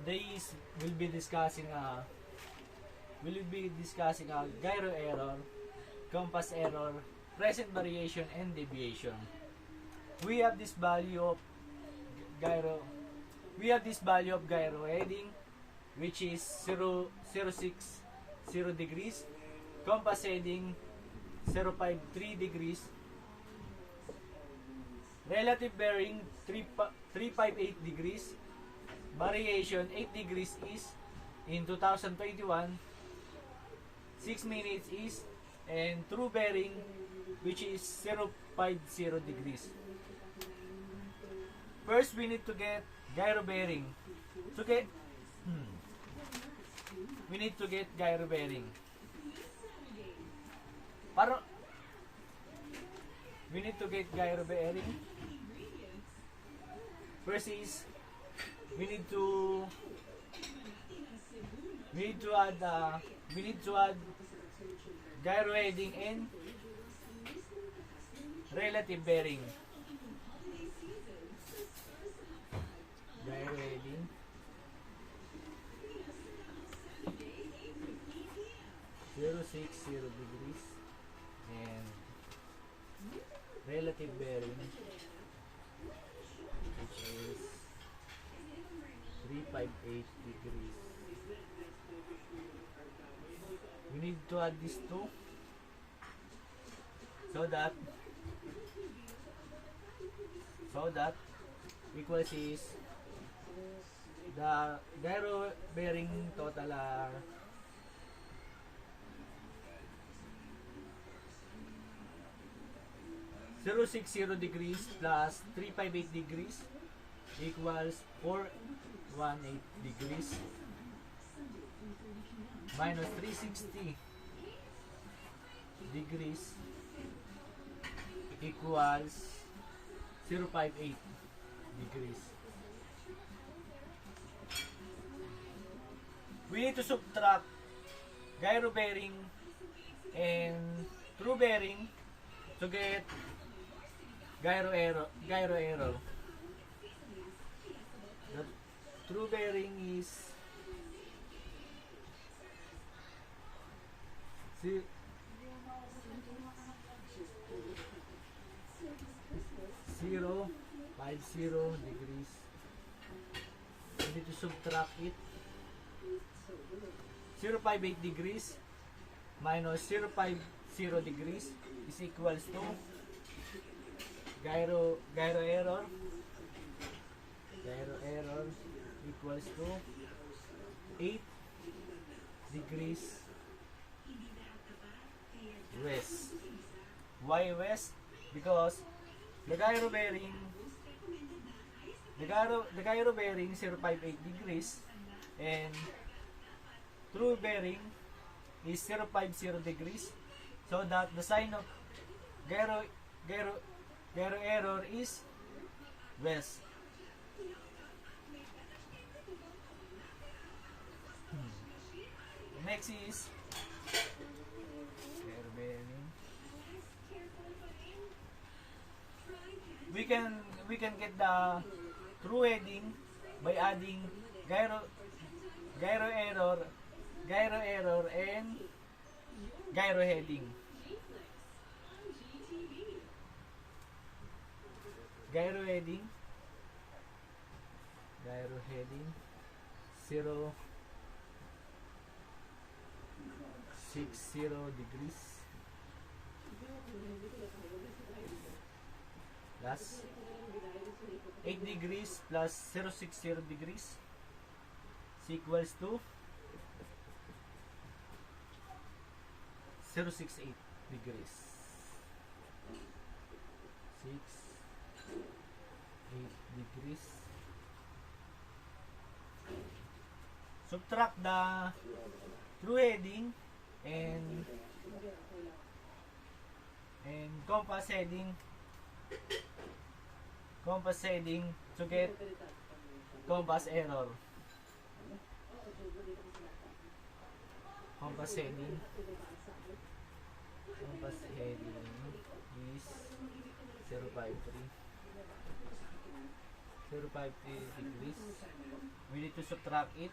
today we'll be discussing gyro error, compass error, present variation, and deviation. We have this value of gyro heading, which is 0.060 degrees, compass heading 0.53 degrees, relative bearing 358 degrees, variation 8 degrees east in 2021, 6 minutes east, and true bearing, which is 0.50 degrees. First, we need to get gyro bearing. We need to get gyro bearing. We need to get gyro bearing. First is we need to add gyro heading and relative bearing. Gyro heading, (0.60 degrees) and relative bearing, which is 358 degrees. We need to add these two so that equals is the gyro bearing total are 0.60 degrees plus 358 degrees equals 418 degrees minus 360 degrees equals 0.58 degrees. We need to subtract gyro bearing and true bearing to get gyro error. The true bearing is 0.50 degrees. We need to subtract it. 0.58 degrees minus 0.50 degrees is equals to gyro error. Gyro error equals to 8 degrees west. Why west? Because the gyro bearing 0.58 degrees and true bearing is 0.50 degrees, so that the sign of gyro error is west. Next is gyro bearing. We can get the true heading by adding gyro error and gyro heading. Gyro heading 0.60 degrees plus 8 degrees plus 0.60 degrees is equals to 0.68 degrees. 8 degrees. Subtract the true heading and compass heading to get compass error. Compass heading is 0.53 0.05 degrees. We need to subtract it.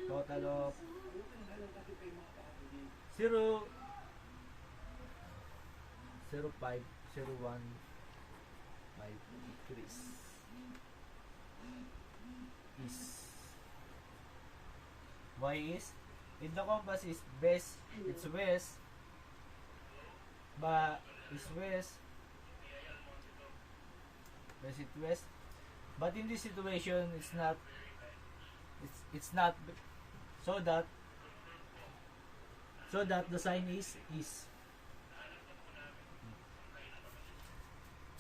Total of 0 0.5 0.15 degrees is y is if the compass is west, it's west, but is west it west, but in this situation it's not so that the sign is east.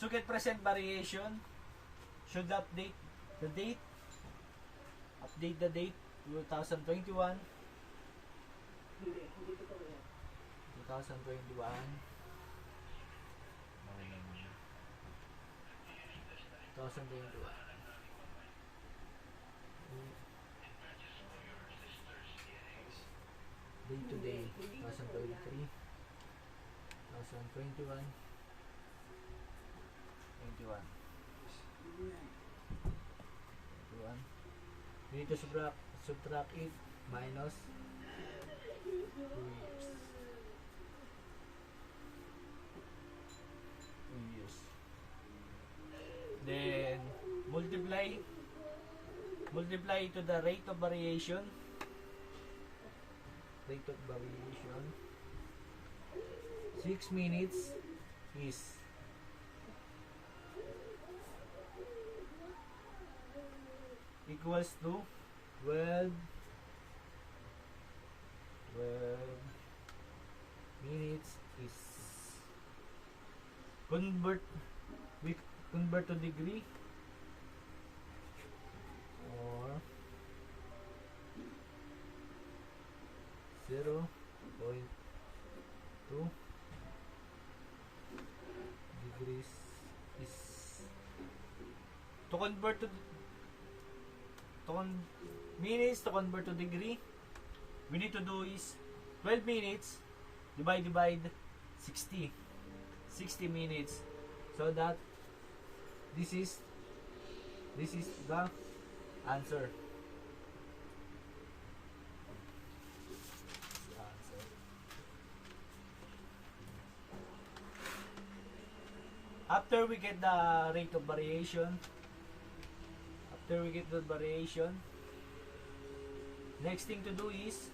To get present variation, should update the date 2021 day to day 2023 2021 21 we need to subtract it minus 2 years. Then multiply to the rate of variation. 6 minutes is equals to 12 minutes is convert to degree or 0.2 degrees is to convert to minutes to convert to degree. We need to do is 12 minutes divide 60 minutes, so that this is the answer. After we get the rate of variation, next thing to do is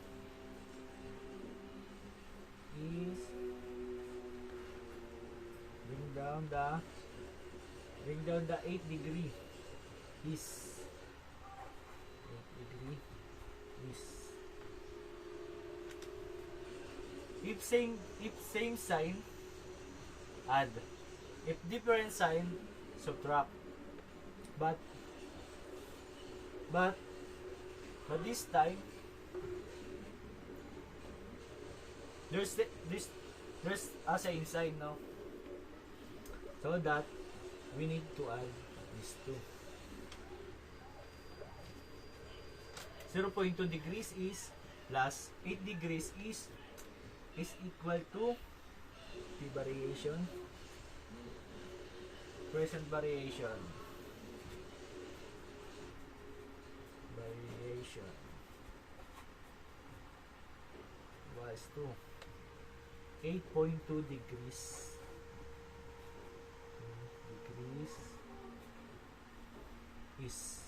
bring down the 8 degree is 8 degree is if same sign, add. If different sign, subtract. But this time there's a same sign now, so that we need to add these two. 0.2 degrees is plus 8 degrees is equal to the variation, present variation was to 8.2 degrees is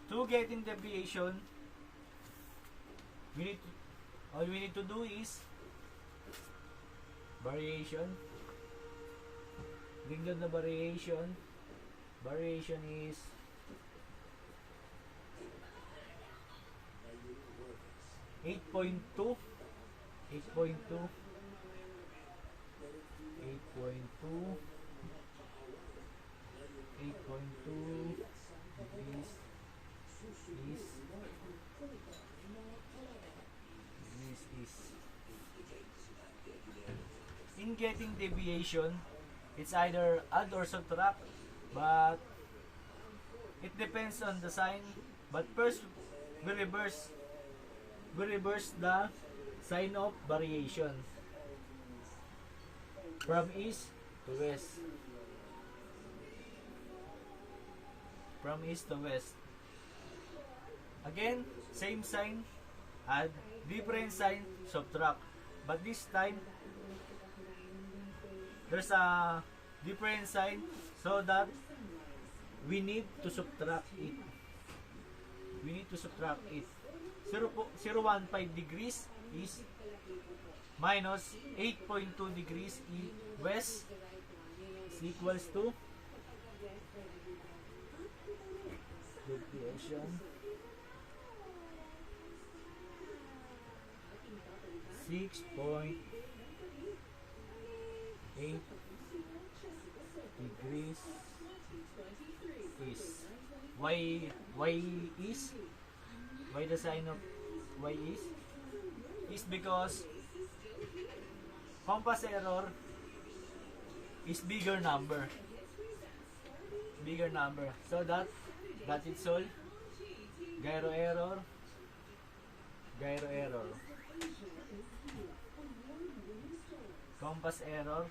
to get in deviation, all we need to do is variation. Bring down the variation is 8.2 degrees is in getting deviation, it's either add or subtract, but depends on the sign, but first we reverse the sign of variation from east to west. From east to west. Again, same sign, add, different sign, subtract. But this time, there's a different sign so that we need to subtract it. We need to subtract it. 0.15 degrees is minus 8.2 degrees west is equals to deviation 6.8 degrees is why the sign of y is because compass error is bigger number, so that it's all gyro error, compass error,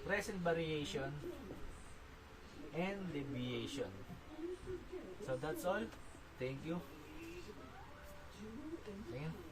present variation, and deviation. So that's all. Thank you. Ayan.